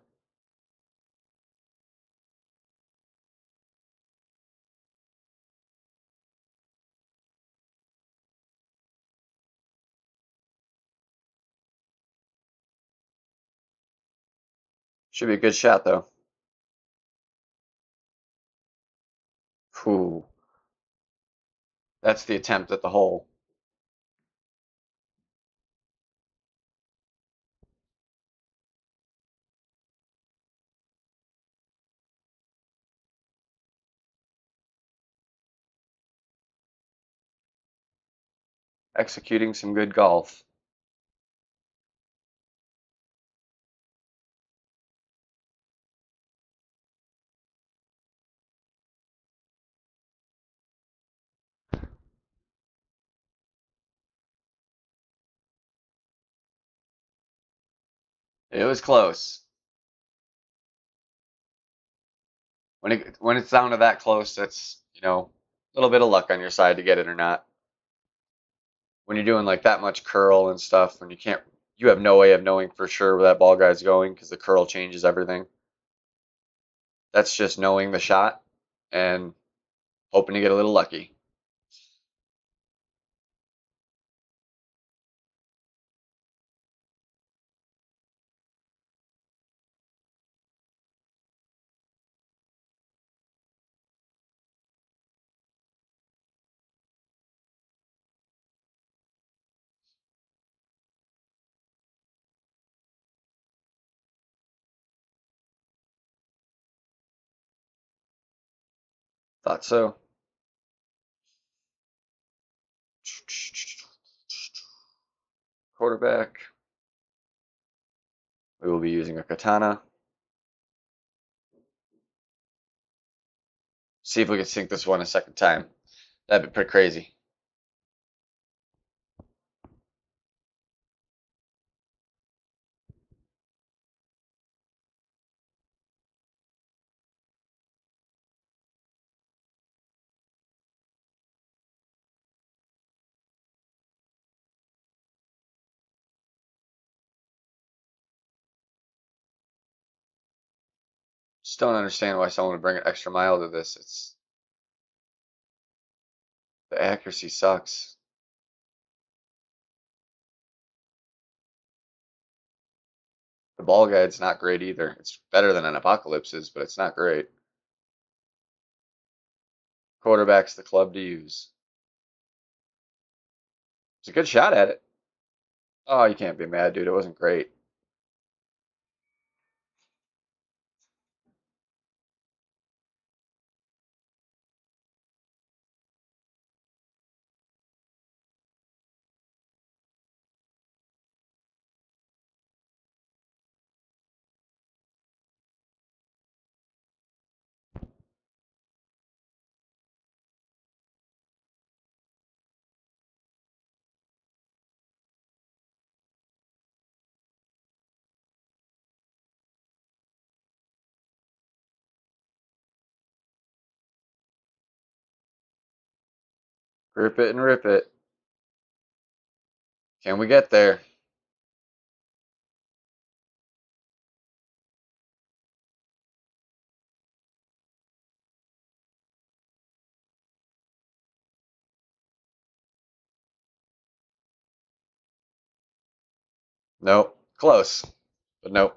Should be a good shot though. Whew. That's the attempt at the hole. Executing some good golf. It was close. When it's down to that close, that's, a little bit of luck on your side to get it or not. When you're doing like that much curl and stuff, when you have no way of knowing for sure where that ball guy's going because the curl changes everything. That's just knowing the shot and hoping to get a little lucky. Thought so. Quarterback. We will be using a katana. See if we can sink this one a second time. That'd be pretty crazy. Just don't understand why someone would bring an extra mile to this. It's the accuracy sucks. The ball guide's not great either. It's better than an Apocalypse's, but it's not great. Quarterback's the club to use. It's a good shot at it. Oh, you can't be mad, dude. It wasn't great. Grip it and rip it. Can we get there? Nope. Close, but nope.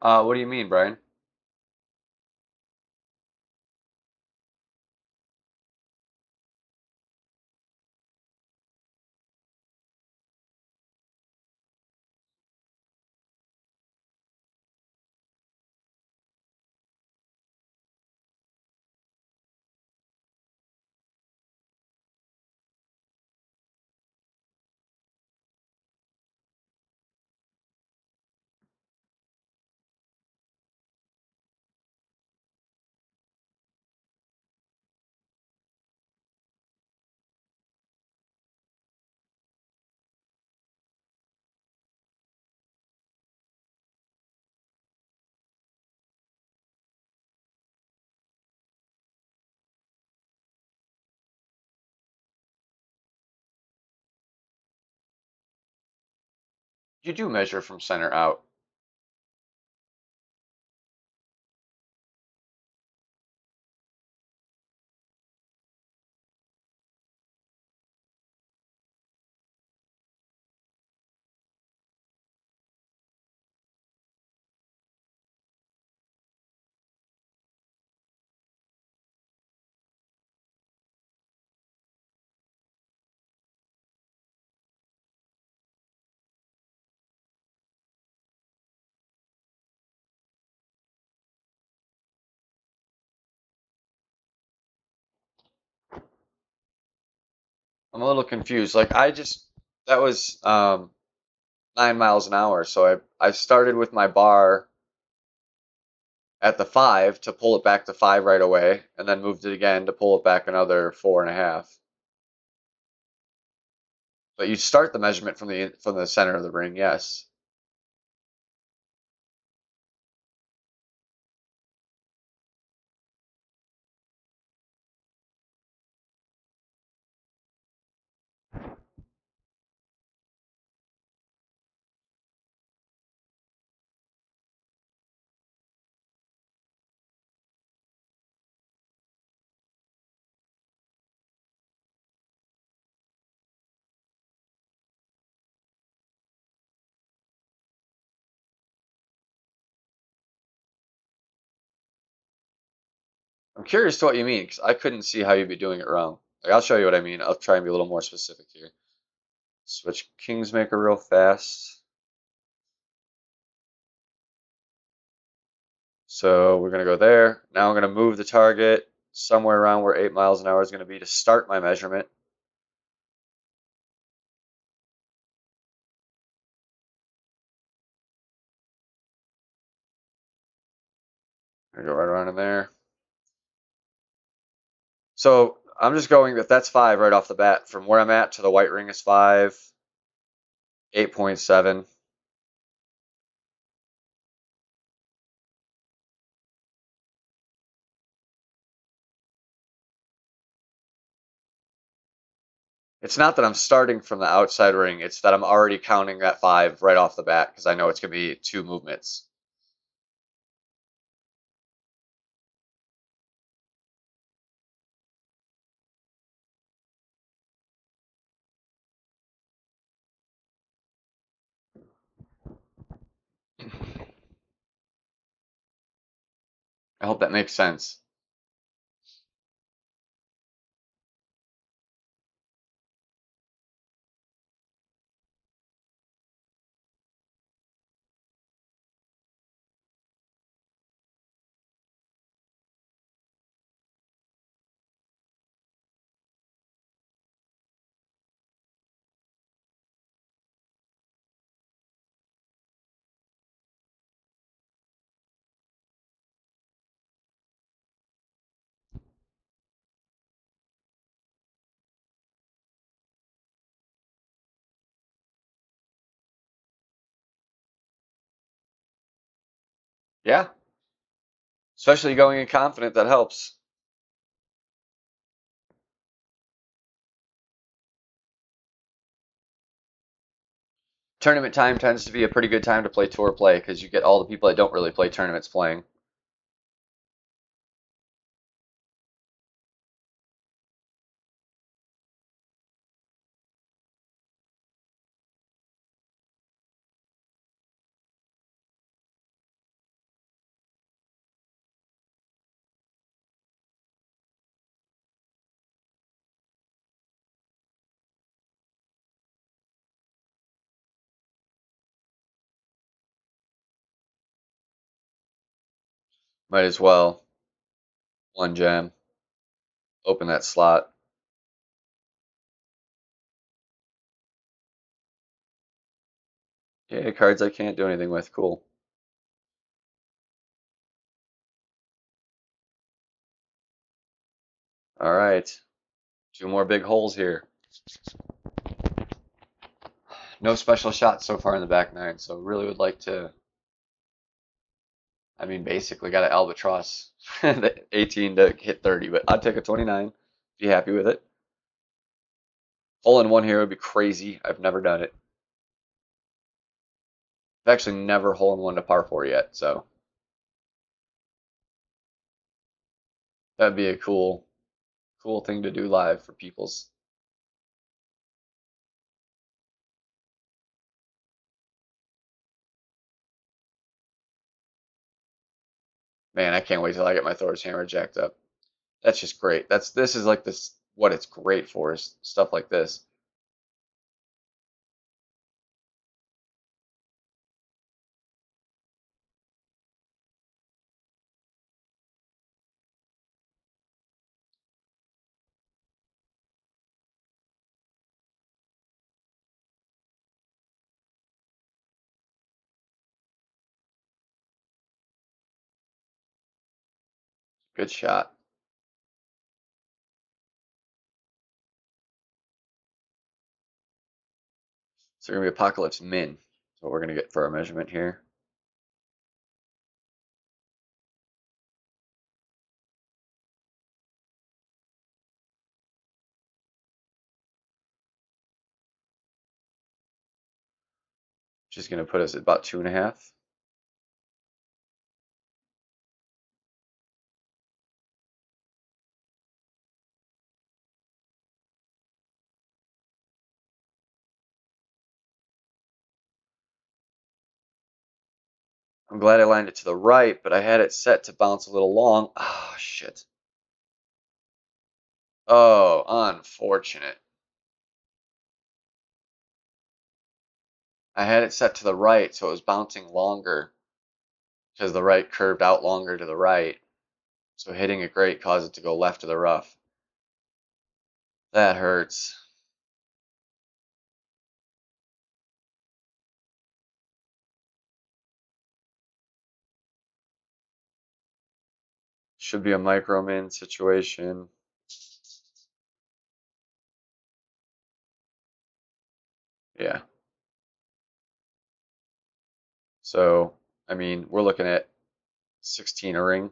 What do you mean, Brian? You do measure from center out. I'm a little confused. Like that was 9 miles an hour. So I started with my bar at the 5 to pull it back to 5 right away, and then moved it again to pull it back another 4.5. But you start the measurement from the center of the ring, yes. I'm curious to what you mean, because I couldn't see how you'd be doing it wrong. Like, I'll show you what I mean. I'll try and be a little more specific here. Switch Kingsmaker real fast. So we're going to go there. Now I'm going to move the target somewhere around where 8 miles an hour is going to be to start my measurement. I'm going to go right around in there. So I'm just going that that's 5 right off the bat. From where I'm at to the white ring is 5, 8.7. It's not that I'm starting from the outside ring, it's that I'm already counting that 5 right off the bat because I know it's going to be 2 movements. I hope that makes sense. Yeah, especially going in confident, that helps. Tournament time tends to be a pretty good time to play tour play because you get all the people that don't really play tournaments playing. Might as well. One jam. Open that slot. Yeah, cards I can't do anything with. Cool. All right. 2 more big holes here. No special shots so far in the back 9, so really would like to. I mean, basically got an albatross, the 18 to hit 30, but I'd take a 29. Be happy with it. Hole in one here would be crazy. I've never done it. I've actually never hole in one to par 4 yet, so that'd be a cool thing to do live for people's. Man, I can't wait till I get my Thor's hammer jacked up. That's just great. This is like this what it's great for is stuff like this. Good shot. So we're gonna be Apocalypse Min. That's what we're gonna get for our measurement here. Just gonna put us at about 2.5. I'm glad I lined it to the right, but I had it set to bounce a little long. Ah, shit. Oh, unfortunate. I had it set to the right, so it was bouncing longer because the right curved out longer to the right. So hitting it great caused it to go left of the rough. That hurts. Should be a micro min situation. Yeah. So, I mean, we're looking at 16 a ring.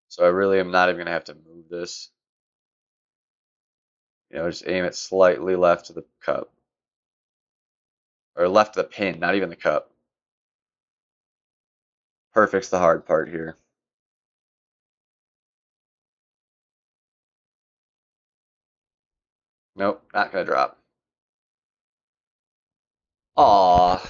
So I really am not even going to have to move this. You know, just aim it slightly left of the cup. Or left of the pin, not even the cup. Perfect's the hard part here. Nope, not going to drop. Aww.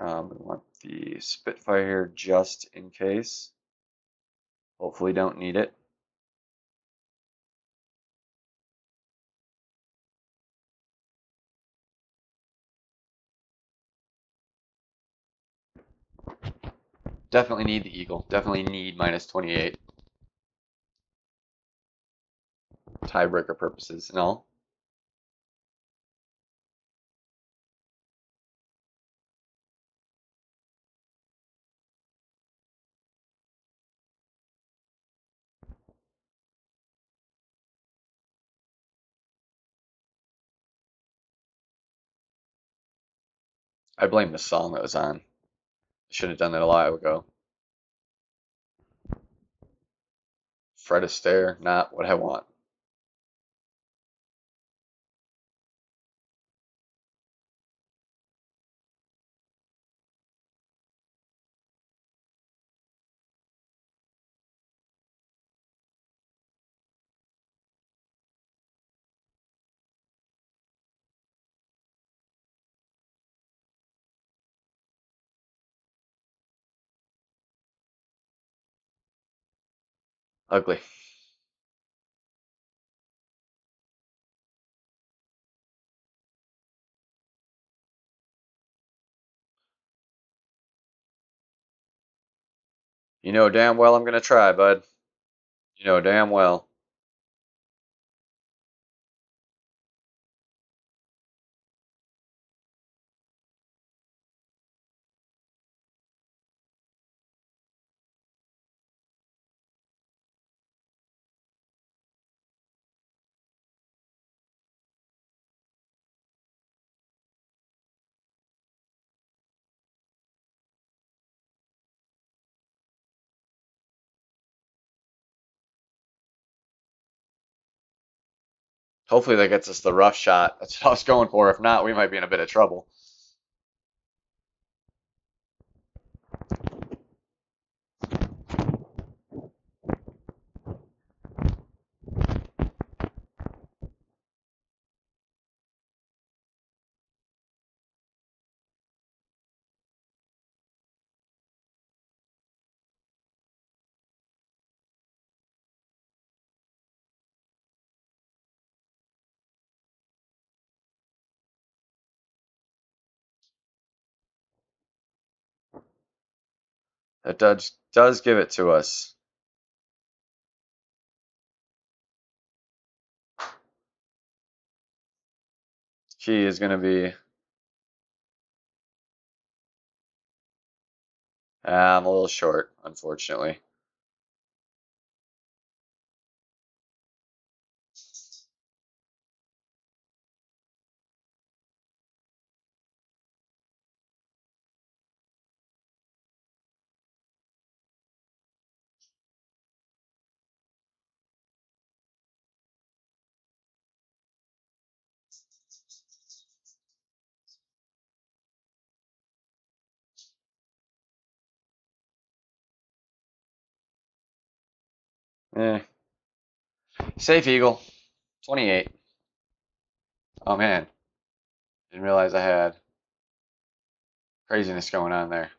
We want the Spitfire here just in case. Hopefully don't need it. Definitely need the Eagle. Definitely need minus 28. Tiebreaker purposes and all. I blame the song that was on. I should have done that a while ago. Fred Astaire, not what I want. Ugly. You know damn well I'm gonna try, bud. You know damn well. Hopefully that gets us the rough shot. That's what I was going for. If not, we might be in a bit of trouble. That does give it to us. Key is going to be... I'm a little short, unfortunately. Safe Eagle, 28. Oh man, didn't realize I had craziness going on there.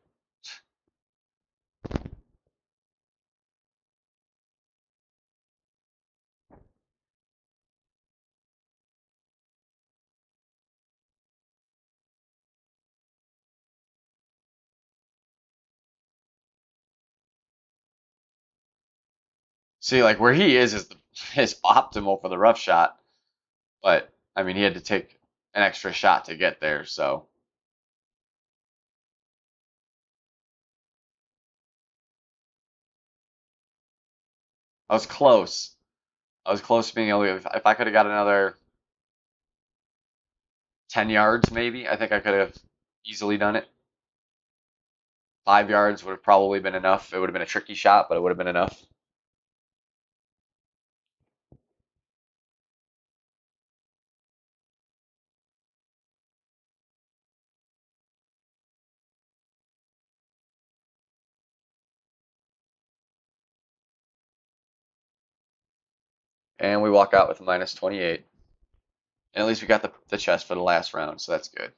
See, like where he is optimal for the rough shot, but I mean he had to take an extra shot to get there, so. I was close. I was close to being able to, if I could have got another 10 yards maybe, I think I could have easily done it. 5 yards would have probably been enough. It would have been a tricky shot, but it would have been enough. And we walk out with a minus 28. And at least we got the chest for the last round, so that's good.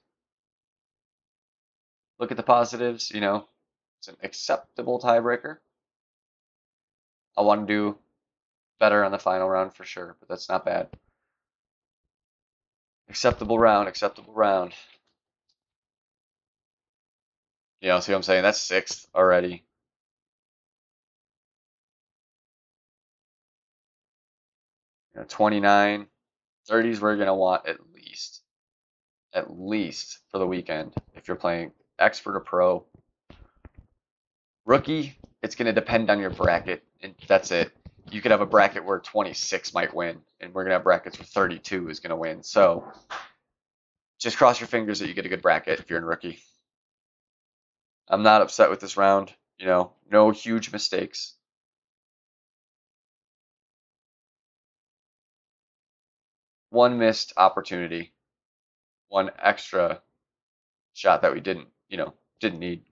Look at the positives, you know, it's an acceptable tiebreaker. I want to do better on the final round for sure, but that's not bad. Acceptable round, acceptable round. You know, see what I'm saying? That's 6th already. You know, 29, 30s we're going to want at least for the weekend if you're playing expert or pro. Rookie, it's going to depend on your bracket, and that's it. You could have a bracket where 26 might win, and we're going to have brackets where 32 is going to win. So just cross your fingers that you get a good bracket if you're in rookie. I'm not upset with this round. You know, no huge mistakes. One missed opportunity. One extra shot that we didn't need.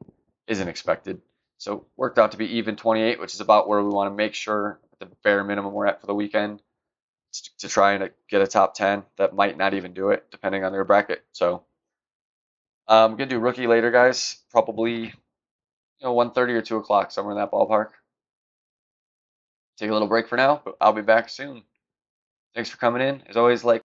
Isn't expected. So worked out to be even 28, which is about where we want to make sure at the bare minimum we're at for the weekend to try and get a top 10. That might not even do it, depending on their bracket. So I'm going to do rookie later, guys. Probably 1:30 or 2 o'clock, somewhere in that ballpark. Take a little break for now, but I'll be back soon. Thanks for coming in. As always, like,